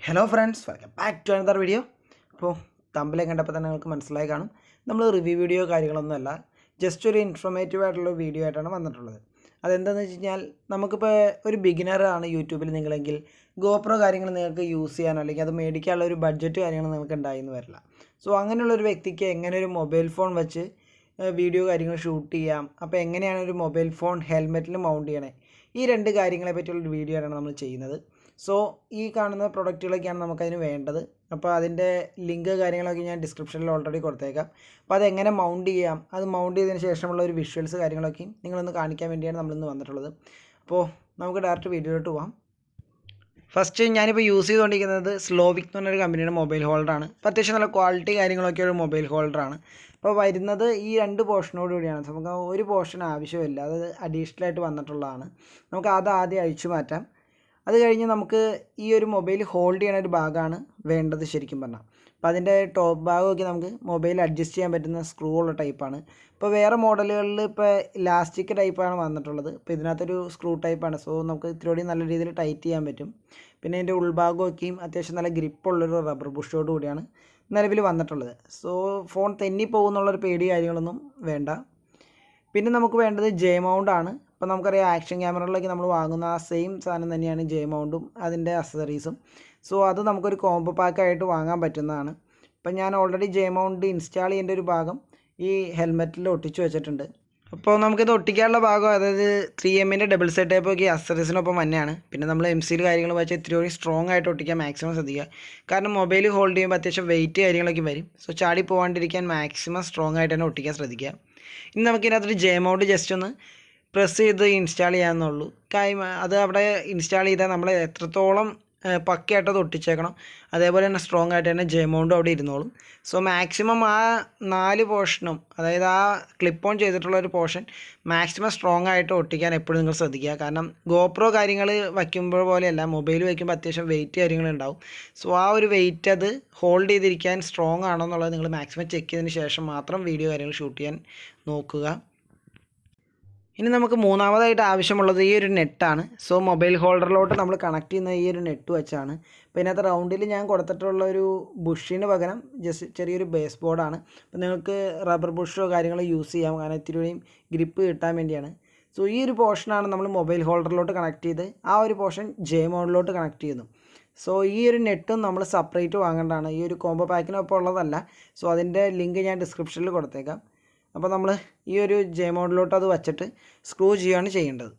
Hello friends, welcome back to another video. അപ്പോൾ തമ്പിലെ കണ്ടപ്പോൾ തന്നെ നിങ്ങൾക്ക് മനസ്സിലായി കാണും, നമ്മൾ റിവ്യൂ വീഡിയോ കാര്യങ്ങളൊന്നുമല്ല, ജസ്റ്റ് ഒരു ഇൻഫോർമേറ്റീവ് ആയിട്ടുള്ള വീഡിയോ ആയിട്ടാണ് വന്നിട്ടുള്ളത്. അതെന്താണെന്ന് വെച്ച് കഴിഞ്ഞാൽ നമുക്കിപ്പോൾ ഒരു ബിഗിനറാണ് യൂട്യൂബിൽ നിങ്ങളെങ്കിൽ ഗോപ്രോ കാര്യങ്ങൾ നിങ്ങൾക്ക് യൂസ് ചെയ്യാനോ അല്ലെങ്കിൽ അത് മേടിക്കാനുള്ള ഒരു ബഡ്ജറ്റ് കാര്യങ്ങൾ നിങ്ങൾക്ക് ഉണ്ടായിന്ന് വരില്ല. സോ അങ്ങനെയുള്ളൊരു വ്യക്തിക്ക് എങ്ങനെ ഒരു മൊബൈൽ ഫോൺ വെച്ച് വീഡിയോ കാര്യങ്ങൾ ഷൂട്ട് ചെയ്യാം, അപ്പോൾ എങ്ങനെയാണ് ഒരു മൊബൈൽ ഫോൺ ഹെൽമെറ്റിൽ മൗണ്ട് ചെയ്യണേ, ഈ രണ്ട് കാര്യങ്ങളെ പറ്റിയുള്ളൊരു വീഡിയോ ആണ് നമ്മൾ ചെയ്യുന്നത്. സോ ഈ കാണുന്ന പ്രൊഡക്റ്റുകളൊക്കെയാണ് നമുക്കതിന് വേണ്ടത്. അപ്പോൾ അതിൻ്റെ ലിങ്ക് കാര്യങ്ങളൊക്കെ ഞാൻ ഡിസ്ക്രിപ്ഷനിൽ ഓൾറെഡി കൊടുത്തേക്കാം. അപ്പോൾ അതെങ്ങനെ മൗണ്ട് ചെയ്യാം, അത് മൗണ്ട് ചെയ്തതിന് ശേഷമുള്ള ഒരു വിഷ്വൽസ് കാര്യങ്ങളൊക്കെയും നിങ്ങളൊന്ന് കാണിക്കാൻ വേണ്ടിയാണ് നമ്മളിന്ന് വന്നിട്ടുള്ളത്. അപ്പോൾ നമുക്ക് ഡയറക്റ്റ് വീഡിയോയിലോട്ട് പോകാം. ഫസ്റ്റ് ഞാനിപ്പോൾ യൂസ് ചെയ്തുകൊണ്ടിരിക്കുന്നത് സ്ലോവിക് എന്ന് പറഞ്ഞൊരു കമ്പനിയുടെ മൊബൈൽ ഹോൾഡറാണ്. അപ്പോൾ അത്യാവശ്യം നല്ല ക്വാളിറ്റി കാര്യങ്ങളൊക്കെ ഒരു മൊബൈൽ ഹോൾഡറാണ്. അപ്പോൾ വരുന്നത് ഈ രണ്ട് പോർഷനോട് കൂടിയാണ്. നമുക്ക് ഒരു പോർഷൻ ആവശ്യമില്ല, അത് അഡീഷണലായിട്ട് വന്നിട്ടുള്ളതാണ്. നമുക്ക് അത് ആദ്യം അഴിച്ചു മാറ്റാം. അത് കഴിഞ്ഞ് നമുക്ക് ഈ ഒരു മൊബൈൽ ഹോൾഡ് ചെയ്യുന്ന ഒരു ഭാഗമാണ് വേണ്ടത് ശരിക്കും പറഞ്ഞാൽ. അപ്പോൾ അതിൻ്റെ ടോപ്പ് ഭാഗമൊക്കെ നമുക്ക് മൊബൈൽ അഡ്ജസ്റ്റ് ചെയ്യാൻ പറ്റുന്ന സ്ക്രൂ ഉള്ള ടൈപ്പാണ്. ഇപ്പോൾ വേറെ മോഡലുകളിൽ ഇപ്പോൾ ഇലാസ്റ്റിക് ടൈപ്പാണ് വന്നിട്ടുള്ളത്. ഇപ്പോൾ ഇതിനകത്തൊരു സ്ക്രൂ ടൈപ്പാണ്. സോ നമുക്ക് ഇത്തിരി നല്ല രീതിയിൽ ടൈറ്റ് ചെയ്യാൻ പറ്റും. പിന്നെ ഇതിൻ്റെ ഉൾഭാഗമൊക്കെയും അത്യാവശ്യം നല്ല ഗ്രിപ്പുള്ളൊരു റബ്ബർ ബുഷോട് കൂടിയാണ് നിലവിൽ വന്നിട്ടുള്ളത്. സോ ഫോൺ തെന്നിപ്പോകുന്നുള്ളൊരു പേടി കാര്യങ്ങളൊന്നും വേണ്ട. പിന്നെ നമുക്ക് വേണ്ടത് ജെ മൗണ്ടാണ്. അപ്പോൾ നമുക്കറിയാം ആക്ഷൻ ക്യാമറകളിലേക്ക് നമ്മൾ വാങ്ങുന്ന ആ സെയിം സാധനം തന്നെയാണ് ജെ മൗണ്ടും അതിൻ്റെ അക്സസറീസും. സോ അത് നമുക്കൊരു കോംബോ പാക്കായിട്ട് വാങ്ങാൻ പറ്റുന്നതാണ്. അപ്പോൾ ഞാൻ ഓൾറെഡി ജെ മൗണ്ട് ഇൻസ്റ്റാൾ ചെയ്യേണ്ട ഒരു ഭാഗം ഈ ഹെൽമെറ്റിൽ ഒട്ടിച്ച് വെച്ചിട്ടുണ്ട്. അപ്പോൾ നമുക്കിത് ഒട്ടിക്കാനുള്ള ഭാഗം, അതായത് 3M ഡബിൾ സെറ്റ് ടൈപ്പൊക്കെ അക്സസറീസിനൊപ്പം തന്നെയാണ്. പിന്നെ നമ്മൾ MCയിൽ കാര്യങ്ങൾ വെച്ചാൽ ഇത്തിരി സ്ട്രോങ് ആയിട്ട് ഒട്ടിക്കാൻ മാക്സിമം ശ്രദ്ധിക്കുക. കാരണം മൊബൈൽ ഹോൾഡ് ചെയ്യുമ്പോൾ അത്യാവശ്യം വെയിറ്റ് കാര്യങ്ങളൊക്കെ വരും. സോ ചാടി പോകാണ്ടിരിക്കാൻ മാക്സിമം സ്ട്രോങ് ആയിട്ട് തന്നെ ഒട്ടിക്കാൻ ശ്രദ്ധിക്കുക. ഇനി നമുക്കിതിനകത്തൊരു ജെ മൗണ്ട് ജസ്റ്റ് ഒന്ന് പ്രസ് ചെയ്ത് ഇൻസ്റ്റാൾ ചെയ്യാമെന്നുള്ളൂ. അത് അവിടെ ഇൻസ്റ്റാൾ ചെയ്താൽ നമ്മൾ എത്രത്തോളം പക്കയായിട്ടത് ഒട്ടിച്ചേക്കണം, അതേപോലെ തന്നെ സ്ട്രോങ് ആയിട്ട് തന്നെ ജെ മൗണ്ടും അവിടെ ഇരുന്നോളും. സോ മാക്സിമം ആ 4 പോർഷനും, അതായത് ആ ക്ലിപ്പ് ഓൺ ചെയ്തിട്ടുള്ള ഒരു പോർഷൻ മാക്സിമം സ്ട്രോങ് ആയിട്ട് ഒട്ടിക്കാൻ എപ്പോഴും നിങ്ങൾ ശ്രദ്ധിക്കുക. കാരണം ഗോപ്രോ കാര്യങ്ങൾ വയ്ക്കുമ്പോൾ പോലെയല്ല, മൊബൈൽ വയ്ക്കുമ്പോൾ അത്യാവശ്യം വെയിറ്റ് കാര്യങ്ങളുണ്ടാവും. സോ ആ ഒരു വെയിറ്റ് അത് ഹോൾഡ് ചെയ്തിരിക്കാൻ സ്ട്രോങ് ആണോ എന്നുള്ളത് നിങ്ങൾ മാക്സിമം ചെക്ക് ചെയ്തതിന് ശേഷം മാത്രം വീഡിയോ കാര്യങ്ങൾ ഷൂട്ട് ചെയ്യാൻ നോക്കുക. ഇനി നമുക്ക് മൂന്നാമതായിട്ട് ആവശ്യമുള്ളത് ഈ ഒരു നെറ്റാണ്. സോ മൊബൈൽ ഹോൾഡറിലോട്ട് നമ്മൾ കണക്ട് ചെയ്യുന്ന ഈ ഒരു നെറ്റ് വെച്ചാണ്. അപ്പോൾ ഇതിനകത്ത് റൗണ്ടിൽ ഞാൻ കൊടുത്തിട്ടുള്ള ഒരു ബുഷിന് പകരം ജസ്റ്റ് ചെറിയൊരു ബേസ് ബോർഡാണ്. അപ്പോൾ നിങ്ങൾക്ക് റബ്ബർ ബുഷോ കാര്യങ്ങളോ യൂസ് ചെയ്യാം, കാരണം ഇത്തിരിയും ഗ്രിപ്പ് കിട്ടാൻ വേണ്ടിയാണ്. സോ ഈ ഒരു പോർഷനാണ് നമ്മൾ മൊബൈൽ ഹോൾഡറിലോട്ട് കണക്ട് ചെയ്ത് ആ ഒരു പോർഷൻ ജെ മോഡിലോട്ട് കണക്ട് ചെയ്യുന്നു. സോ ഈ ഒരു നെറ്റും നമ്മൾ സെപ്പറേറ്റ് വാങ്ങേണ്ടതാണ്, ഈ ഒരു കോംബോ പാക്കിനൊപ്പം ഉള്ളതല്ല. സോ അതിൻ്റെ ലിങ്ക് ഞാൻ ഡിസ്ക്രിപ്ഷനിൽ കൊടുത്തേക്കാം. അപ്പോൾ നമ്മൾ ഈ ഒരു ജെ മോഡിലോട്ട് അത് വച്ചിട്ട് സ്ക്രൂ ചെയ്യുകയാണ് ചെയ്യേണ്ടത്.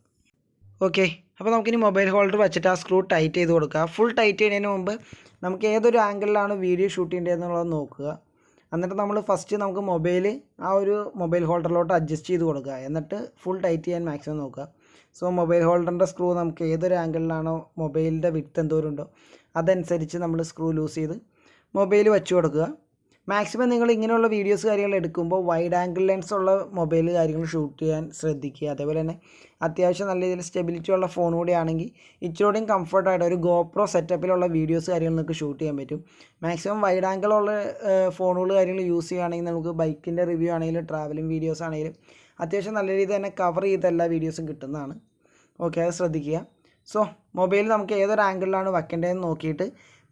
ഓക്കെ, അപ്പോൾ നമുക്കിനി മൊബൈൽ ഹോൾഡർ വെച്ചിട്ട് ആ സ്ക്രൂ ടൈറ്റ് ചെയ്ത് കൊടുക്കുക. ഫുൾ ടൈറ്റ് ചെയ്യുന്നതിന് മുമ്പ് നമുക്ക് ഏതൊരു ആംഗിളിലാണ് വീഡിയോ ഷൂട്ട് ചെയ്യേണ്ടതെന്നുള്ളത് നോക്കുക. എന്നിട്ട് നമ്മൾ ഫസ്റ്റ് നമുക്ക് ആ ഒരു മൊബൈൽ ഹോൾഡറിലോട്ട് അഡ്ജസ്റ്റ് ചെയ്ത് കൊടുക്കുക. എന്നിട്ട് ഫുൾ ടൈറ്റ് ചെയ്യാൻ മാക്സിമം നോക്കുക. സോ മൊബൈൽ ഹോൾഡറിൻ്റെ സ്ക്രൂ നമുക്ക് ഏതൊരു ആംഗിളിലാണോ മൊബൈലിൻ്റെ വിഡ്ത്ത് എന്തോരുണ്ടോ അതനുസരിച്ച് നമ്മൾ സ്ക്രൂ ലൂസ് ചെയ്ത് മൊബൈൽ വെച്ച് കൊടുക്കുക. മാക്സിമം നിങ്ങൾ ഇങ്ങനെയുള്ള വീഡിയോസ് കാര്യങ്ങൾ എടുക്കുമ്പോൾ വൈഡ് ആംഗിൾ ലെൻസ് ഉള്ള മൊബൈൽ കാര്യങ്ങൾ ഷൂട്ട് ചെയ്യാൻ ശ്രദ്ധിക്കുക. അതേപോലെ തന്നെ അത്യാവശ്യം നല്ല രീതിയിൽ സ്റ്റെബിലിറ്റി ഉള്ള ഫോൺ കൂടി ആണെങ്കിൽ ഇച്ചിരിയോടെയും കംഫർട്ടായിട്ട് ഒരു ഗോപ്രോ സെറ്റപ്പിലുള്ള വീഡിയോസ് കാര്യങ്ങൾ നിങ്ങൾക്ക് ഷൂട്ട് ചെയ്യാൻ പറ്റും. മാക്സിമം വൈഡ് ആംഗിളുള്ള ഫോണുകൾ കാര്യങ്ങൾ യൂസ് ചെയ്യുകയാണെങ്കിൽ നമുക്ക് ബൈക്കിൻ്റെ റിവ്യൂ ആണെങ്കിലും ട്രാവലിംഗ് വീഡിയോസ് ആണെങ്കിലും അത്യാവശ്യം നല്ല രീതിയിൽ തന്നെ കവർ ചെയ്ത എല്ലാ വീഡിയോസും കിട്ടുന്നതാണ്. ഓക്കെ, അത് ശ്രദ്ധിക്കുക. സോ മൊബൈൽ നമുക്ക് ഏതൊരു ആംഗിളിലാണ് വെക്കേണ്ടതെന്ന് നോക്കിയിട്ട്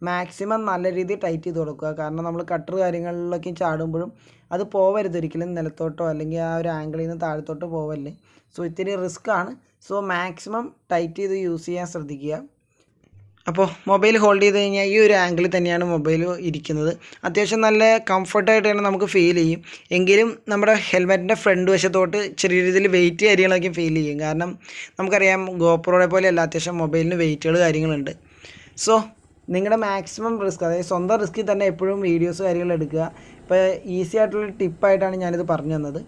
മാക്സിമം നല്ല രീതിയിൽ ടൈറ്റ് ചെയ്ത് കൊടുക്കുക. കാരണം നമ്മൾ കട്ടർ കാര്യങ്ങളിലൊക്കെ ചാടുമ്പോഴും അത് പോവരുത് ഒരിക്കലും നിലത്തോട്ടോ അല്ലെങ്കിൽ ആ ഒരു ആംഗിളിൽ നിന്ന് താഴത്തോട്ടോ പോവല്ലേ. സോ ഇത്തിരി റിസ്ക് ആണ്. സോ മാക്സിമം ടൈറ്റ് ചെയ്ത് യൂസ് ചെയ്യാൻ ശ്രദ്ധിക്കുക. അപ്പോൾ മൊബൈൽ ഹോൾഡ് ചെയ്ത് കഴിഞ്ഞാൽ ഈ ഒരു ആംഗിളിൽ തന്നെയാണ് മൊബൈൽ ഇരിക്കുന്നത്. അത്യാവശ്യം നല്ല കംഫർട്ടായിട്ട് തന്നെ നമുക്ക് ഫീൽ ചെയ്യും. എങ്കിലും നമ്മുടെ ഹെൽമെറ്റിൻ്റെ ഫ്രണ്ട് വശത്തോട്ട് ചെറിയ രീതിയിൽ വെയിറ്റ് കാര്യങ്ങളൊക്കെ ഫീൽ ചെയ്യും. കാരണം നമുക്കറിയാം ഗോപ്രോയെ പോലെയല്ല, അത്യാവശ്യം മൊബൈലിന് വെയിറ്റുകൾ കാര്യങ്ങളുണ്ട്. സോ നിങ്ങളുടെ മാക്സിമം റിസ്ക്, അതായത് സ്വന്തം റിസ്കിൽ തന്നെ എപ്പോഴും വീഡിയോസ് കാര്യങ്ങൾ എടുക്കുക. ഇപ്പോൾ ഈസി ആയിട്ടുള്ള ടിപ്പായിട്ടാണ് ഞാനിത് പറഞ്ഞു തന്നത്.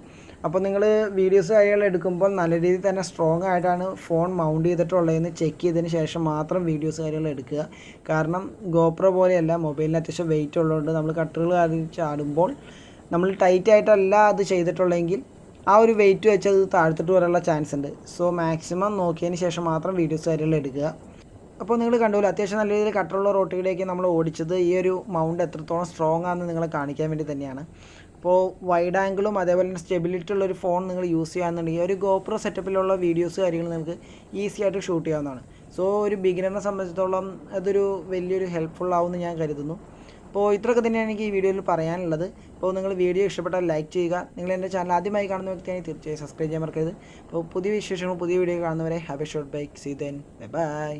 അപ്പോൾ നിങ്ങൾ വീഡിയോസ് കാര്യങ്ങൾ എടുക്കുമ്പോൾ നല്ല രീതിയിൽ തന്നെ സ്ട്രോങ് ആയിട്ടാണ് ഫോൺ മൗണ്ട് ചെയ്തിട്ടുള്ളതെന്ന് ചെക്ക് ചെയ്തതിന് ശേഷം മാത്രം വീഡിയോസ് കാര്യങ്ങൾ എടുക്കുക. കാരണം ഗോപ്രോ പോലെയല്ല, മൊബൈലിന് അത്യാവശ്യം വെയിറ്റ് ഉള്ളതുകൊണ്ട് നമ്മൾ കട്ടറുകൾ കാര്യം ചാടുമ്പോൾ നമ്മൾ ടൈറ്റ് ആയിട്ടല്ല അത് ചെയ്തിട്ടുള്ളതെങ്കിൽ ആ ഒരു വെയിറ്റ് വെച്ച് അത് താഴ്ത്തിട്ട് വരാനുള്ള ചാൻസ് ഉണ്ട്. സോ മാക്സിമം നോക്കിയതിന് ശേഷം മാത്രം വീഡിയോസ് കാര്യങ്ങൾ എടുക്കുക. അപ്പോൾ നിങ്ങൾ കണ്ടുപോലെ അത്യാവശ്യം നല്ല രീതിയിൽ കട്ടറുള്ള റോട്ടിലേക്ക് നമ്മൾ ഓടിച്ചത് ഈ ഒരു മൗണ്ട് എത്രത്തോളം സ്ട്രോങ് ആണെന്ന് നിങ്ങളെ കാണിക്കാൻ വേണ്ടി തന്നെയാണ്. അപ്പോൾ വൈഡ് ആംഗിളും അതേപോലെ തന്നെ സ്റ്റെബിലിറ്റി ഉള്ളൊരു ഫോൺ നിങ്ങൾ യൂസ് ചെയ്യുകയാണെന്നുണ്ടെങ്കിൽ ഒരു ഗോപ്രോ സെറ്റപ്പിലുള്ള വീഡിയോസ് കാര്യങ്ങൾ നിങ്ങൾക്ക് ഈസി ആയിട്ട് ഷൂട്ട് ചെയ്യാവുന്നതാണ്. സോ ഒരു ബിഗിനറിനെ സംബന്ധിച്ചിടത്തോളം അതൊരു വലിയൊരു ഹെൽപ്ഫുൾ ആവുമെന്ന് ഞാൻ കരുതുന്നു. അപ്പോൾ ഇത്രയൊക്കെ തന്നെയാണ് എനിക്ക് ഈ വീഡിയോയിൽ പറയാനുള്ളത്. അപ്പോൾ നിങ്ങൾ വീഡിയോ ഇഷ്ടപ്പെട്ടാൽ ലൈക്ക് ചെയ്യുക. നിങ്ങൾ എൻ്റെ ചാനൽ ആദ്യമായി കാണുന്ന വ്യക്തിയാണെങ്കിൽ തീർച്ചയായും സബ്സ്ക്രൈബ് ചെയ്യാൻ മറക്കരുത്. അപ്പോൾ പുതിയ വിശേഷങ്ങളും പുതിയ വീഡിയോ കാണുന്നവരെ have a short bike. See then by.